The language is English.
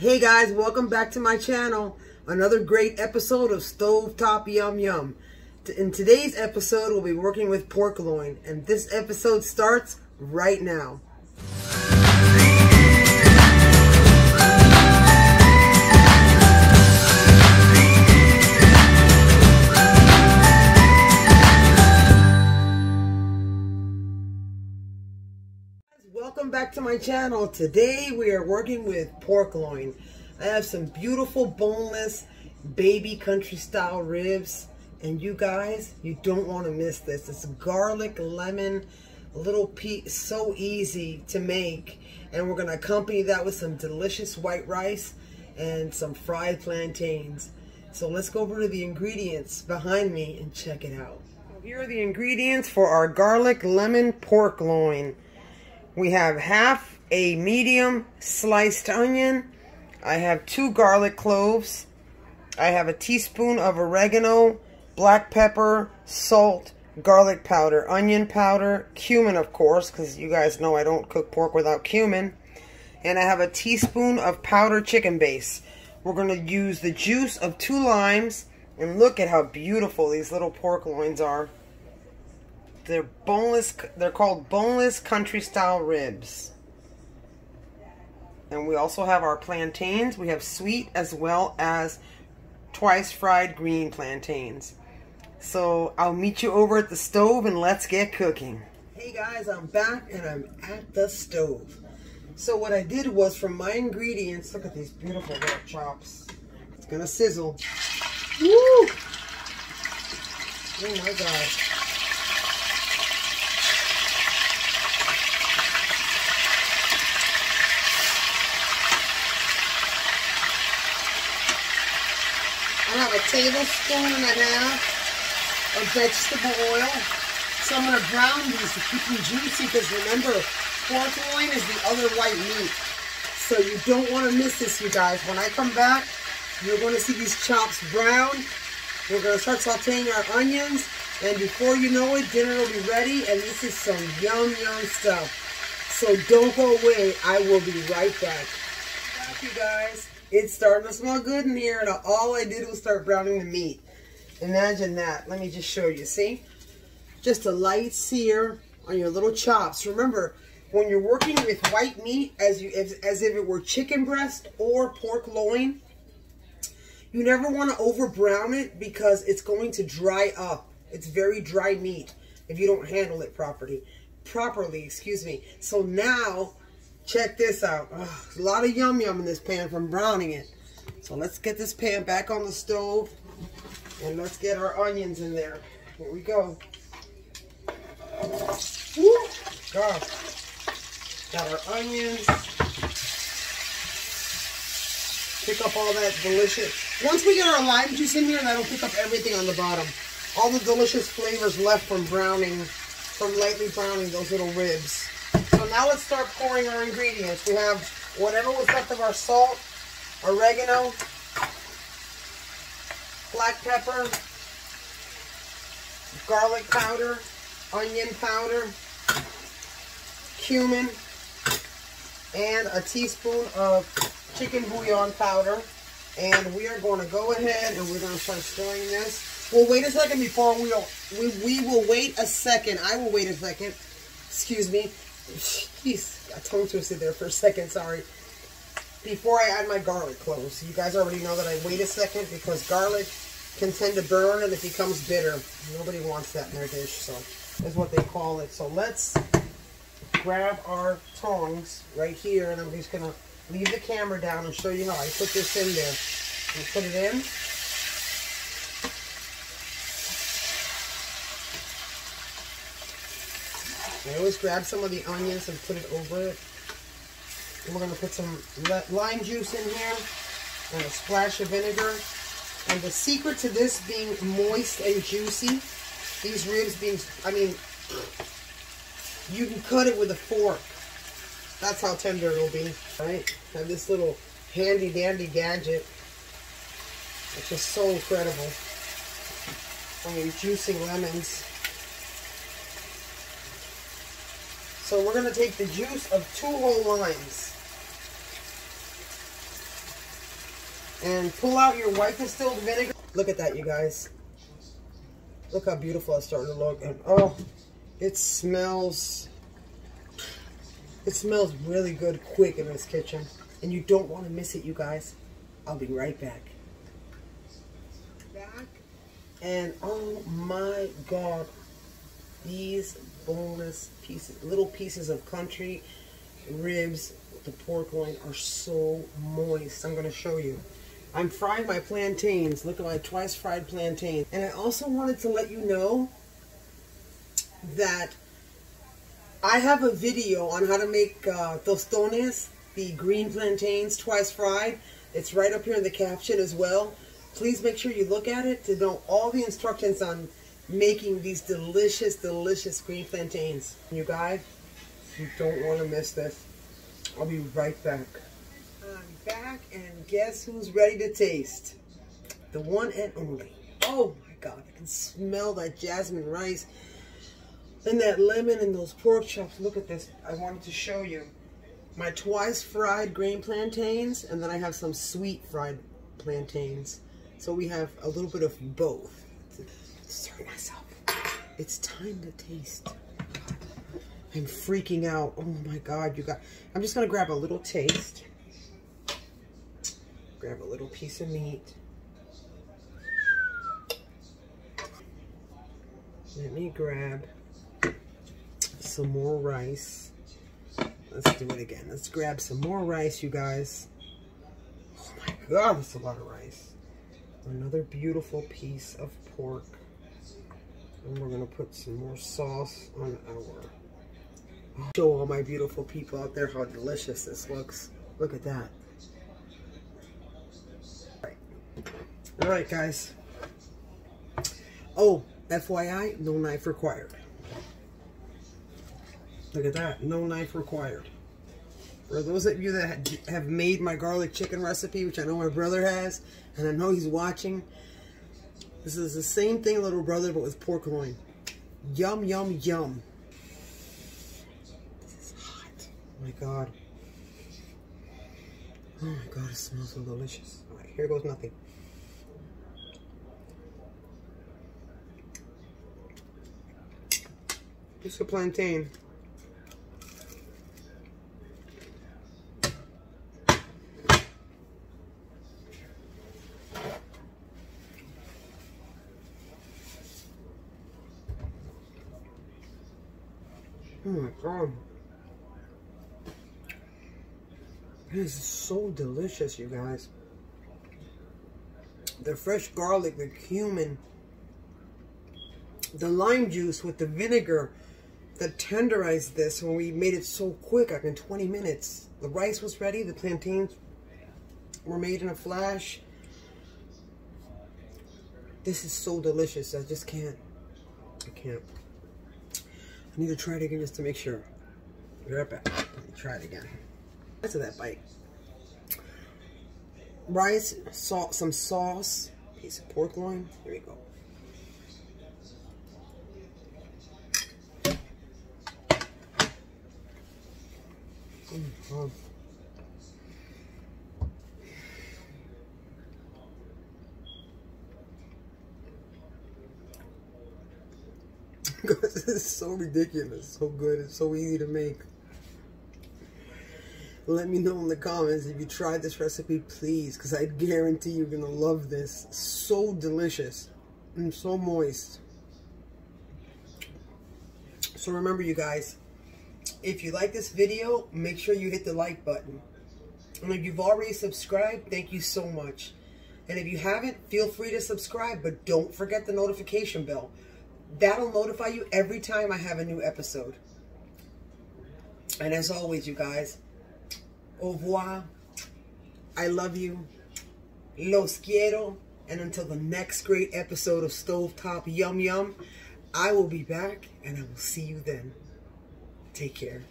Hey guys, welcome back to my channel. Another great episode of Stovetop Yum Yum. In today's episode, we'll be working with pork loin, and this episode starts right now. Welcome back to my channel. Today we are working with pork loin. I have some beautiful boneless baby country style ribs, and you guys, you don't want to miss this. It's garlic, lemon, little piece, so easy to make, and we're going to accompany that with some delicious white rice and some fried plantains. So let's go over to the ingredients behind me and check it out. Here are the ingredients for our garlic lemon pork loin. We have half a medium sliced onion. I have 2 garlic cloves. I have a teaspoon of oregano, black pepper, salt, garlic powder, onion powder, cumin of course, because you guys know I don't cook pork without cumin. And I have a teaspoon of powdered chicken base. We're going to use the juice of 2 limes. And look at how beautiful these little pork loins are. They're boneless. They're called boneless country style ribs. And we also have our plantains. We have sweet as well as twice fried green plantains. So I'll meet you over at the stove and let's get cooking. Hey guys, I'm back and I'm at the stove. So what I did was, from my ingredients, look at these beautiful little chops. It's gonna sizzle. Woo! Oh my God. I have a tablespoon and a half of vegetable oil. So I'm going to brown these to keep them juicy, because remember, pork loin is the other white meat. So you don't want to miss this, you guys. When I come back, you're going to see these chops brown. We're going to start sauteing our onions, and before you know it, dinner will be ready, and this is some yum yum stuff. So don't go away. I will be right back. Back, you guys. It's starting to smell good in here, and all I did was start browning the meat. Imagine that. Let me just show you. See? Just a light sear on your little chops. Remember, when you're working with white meat, as if it were chicken breast or pork loin, you never want to over brown it, because it's going to dry up. It's very dry meat if you don't handle it properly. Excuse me. So now, check this out. Oh, a lot of yum yum in this pan from browning it. So let's get this pan back on the stove, and let's get our onions in there. Here we go. Woo! God. Got our onions. Pick up all that delicious. Once we get our lime juice in here, that'll pick up everything on the bottom. All the delicious flavors left from browning, from lightly browning those little ribs. So now let's start pouring our ingredients. We have whatever was left of our salt, oregano, black pepper, garlic powder, onion powder, cumin, and a teaspoon of chicken bouillon powder. And we are going to go ahead and we're going to start stirring this. We'll wait a second before we will wait a second. I will wait a second. Excuse me. Jeez, got tongue twisted there for a second, sorry. Before I add my garlic cloves. You guys already know that I wait a second, because garlic can tend to burn and it becomes bitter. Nobody wants that in their dish, so that's what they call it. So let's grab our tongs right here, and I'm just going to leave the camera down and show you how I put this in there. And put it in. I always grab some of the onions and put it over it. And we're going to put some lime juice in here and a splash of vinegar. And the secret to this being moist and juicy, these ribs being, you can cut it with a fork. That's how tender it'll be, right? Have this little handy dandy gadget. It's just so incredible. Juicing lemons. So we're going to take the juice of 2 whole limes. And pull out your white distilled vinegar. Look at that, you guys. Look how beautiful it's starting to look. And oh, it smells really good quick in this kitchen. And you don't want to miss it, you guys. I'll be right back. And oh my God, these boneless pieces, little pieces of country ribs with the pork loin are so moist. I'm going to show you. I'm frying my plantains. Look at my twice fried plantains. And I also wanted to let you know that I have a video on how to make tostones, the green plantains twice fried. It's right up here in the caption as well. Please make sure you look at it to know all the instructions on making these delicious, delicious green plantains. You guys, you don't want to miss this. I'll be right back. I'm back, and guess who's ready to taste? The one and only. Oh my God, I can smell that jasmine rice and that lemon and those pork chops. Look at this. I wanted to show you my twice fried green plantains, and then I have some sweet fried plantains. So we have a little bit of both. Sorry myself. It's time to taste. I'm freaking out. Oh my God, you guys. I'm just gonna grab a little taste. Grab a little piece of meat. Let me grab some more rice. Let's do it again. Let's grab some more rice, you guys. Oh my God, that's a lot of rice. Another beautiful piece of pork. And we're gonna put some more sauce on our... Show all my beautiful people out there how delicious this looks. Look at that. All right, guys. Oh, FYI, no knife required. Look at that, no knife required. For those of you that have made my garlic chicken recipe, which I know my brother has, and I know he's watching, this is the same thing, little brother, but with pork loin. Yum, yum, yum. This is hot. Oh my God. Oh my God, it smells so delicious. All right, here goes nothing. Just a plantain. Oh my God. This is so delicious, you guys. The fresh garlic, the cumin, the lime juice with the vinegar that tenderized this when we made it so quick, like in 20 minutes. The rice was ready, the plantains were made in a flash. This is so delicious, I just can't. I can't. I need to try it again just to make sure. Be right back. Let me try it again. That's that bite. Rice, salt, some sauce, piece of pork loin. Here we go. Oh. This is so ridiculous, so good, it's so easy to make. Let me know in the comments if you tried this recipe, please, because I guarantee you're gonna love this. So delicious and so moist. So remember, you guys, if you like this video, make sure you hit the like button. And if you've already subscribed, thank you so much. And if you haven't, feel free to subscribe, but don't forget the notification bell. That'll notify you every time I have a new episode. And as always, you guys, au revoir. I love you. Los quiero. And until the next great episode of Stovetop Yum Yum, I will be back and I will see you then. Take care.